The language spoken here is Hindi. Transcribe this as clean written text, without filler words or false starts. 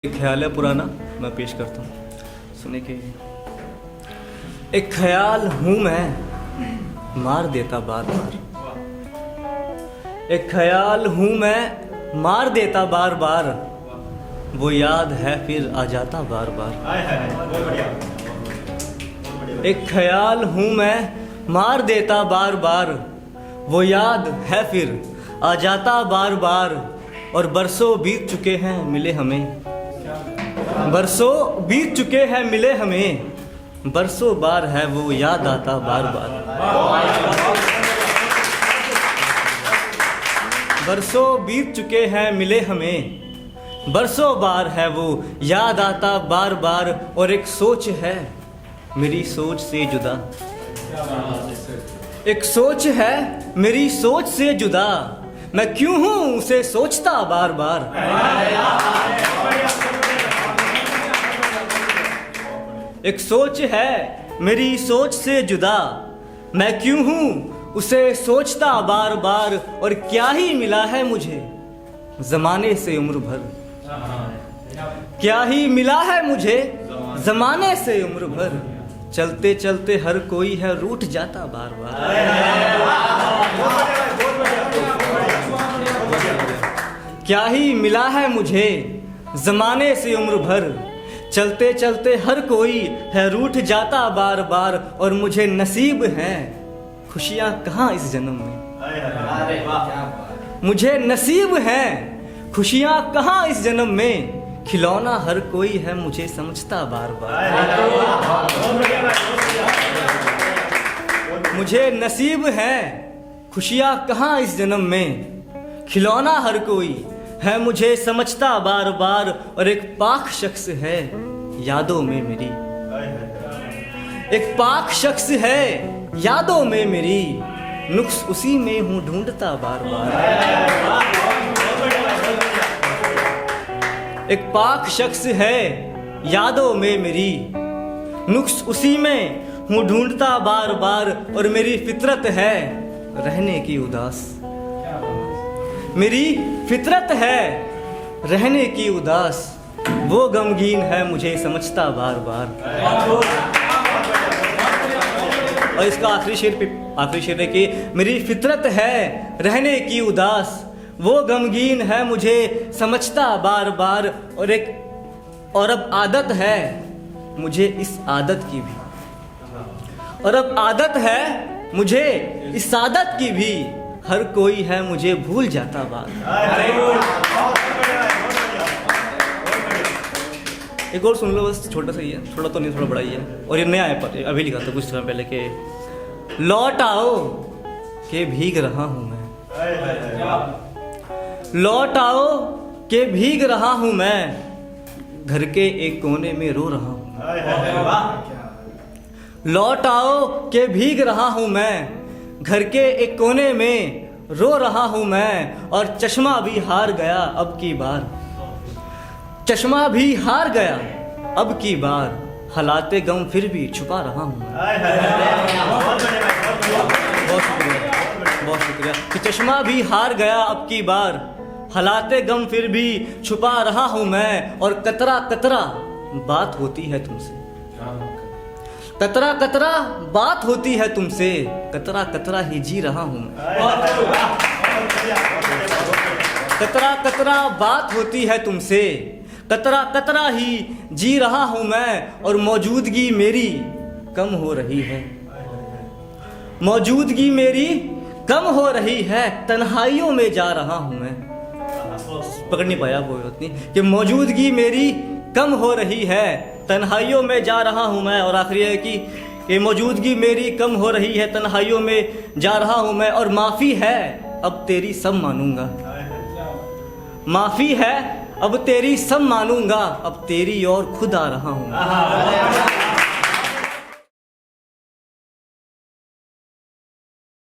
एक ख्याल है पुराना, मैं पेश करता हूँ, सुने के। एक ख्याल हूँ मैं, मार देता बार बार। एक ख्याल हूँ मैं, मार देता बार बार। वो याद है फिर आ जाता बार बार। एक ख्याल हूँ मैं, मार देता बार बार। वो याद है फिर आ जाता बार बार। और बरसों बीत चुके हैं मिले हमें, बरसों बीत चुके हैं मिले हमें। बरसों बार है वो याद आता बार बार। बरसों बीत चुके हैं मिले हमें, बरसों बार है वो याद आता बार बार। और एक सोच है मेरी सोच से जुदा, एक सोच है मेरी सोच से जुदा। मैं क्यों हूं उसे सोचता बार बार। एक सोच है मेरी सोच से जुदा। मैं क्यों हूं उसे सोचता बार बार। और क्या ही मिला है मुझे जमाने से उम्र भर, क्या ही मिला है मुझे जमाने से उम्र भर। चलते चलते हर कोई है रूठ जाता बार बार। क्या ही मिला है मुझे जमाने से उम्र भर। चलते चलते हर कोई है रूठ जाता बार बार। और मुझे नसीब है खुशियां कहाँ इस जन्म में, मुझे नसीब है खुशियां कहाँ इस जन्म में। खिलौना हर कोई है मुझे समझता बार बार। मुझे नसीब है खुशियां कहाँ इस जन्म में। खिलौना हर कोई है मुझे समझता बार बार। और एक पाक शख्स है यादों में मेरी, एक पाक शख्स है यादों में मेरी। नुक्स उसी में हूँ ढूंढता बार बार। एक पाक शख्स है यादों में मेरी, नुक्स उसी में हूँ ढूंढता बार बार। और मेरी फितरत है रहने की उदास, मेरी फितरत है रहने की उदास। वो गमगीन है मुझे समझता बार बार। और इसका आखिरी शेर है कि मेरी फितरत है रहने की उदास। वो गमगीन है मुझे समझता बार बार। और अब आदत है मुझे इस आदत की भी, और अब आदत है मुझे इस आदत की भी। हर कोई है मुझे भूल जाता बार। एक और सुन लो बस, छोटा सा ही है, थोड़ा तो नहीं, थोड़ा बड़ा ही है। और ये नया है, पर अभी लिखा था कुछ समय पहले के। लौट आओ के भीग रहा हूं मैं, लौट आओ के भीग रहा हूं मैं। घर के एक कोने में रो रहा हूं। लौट आओ के भीग रहा हूं मैं, घर के एक कोने में रो रहा हूं मैं। और चश्मा भी हार गया अब की बार, चश्मा भी हार गया अब की बार। हालाते गम फिर भी छुपा रहा हूं मैं। बहुत शुक्रिया, बहुत शुक्रिया। कि चश्मा भी हार गया अब की बार। हालाते गम फिर भी छुपा रहा हूं मैं। और कतरा कतरा बात होती है तुमसे, कतरा कतरा बात होती है तुमसे। कतरा कतरा ही जी रहा हूं मैं। कतरा कतरा बात होती है तुमसे, कतरा कतरा ही जी रहा हूं मैं। और मौजूदगी मेरी कम हो रही है, मौजूदगी मेरी कम हो रही है। तन्हाइयों में जा रहा हूं मैं। पकड़ नहीं पाया वो उतनी कि मौजूदगी मेरी कम हो रही है, तन्हाइयों में जा रहा हूं मैं। और आखिरी है कि ये मौजूदगी मेरी कम हो रही है, तन्हाइयों में जा रहा हूं मैं। और माफी है अब तेरी सब मानूंगा, माफी है अब तेरी सब मानूंगा। अब तेरी और खुद आ रहा हूं।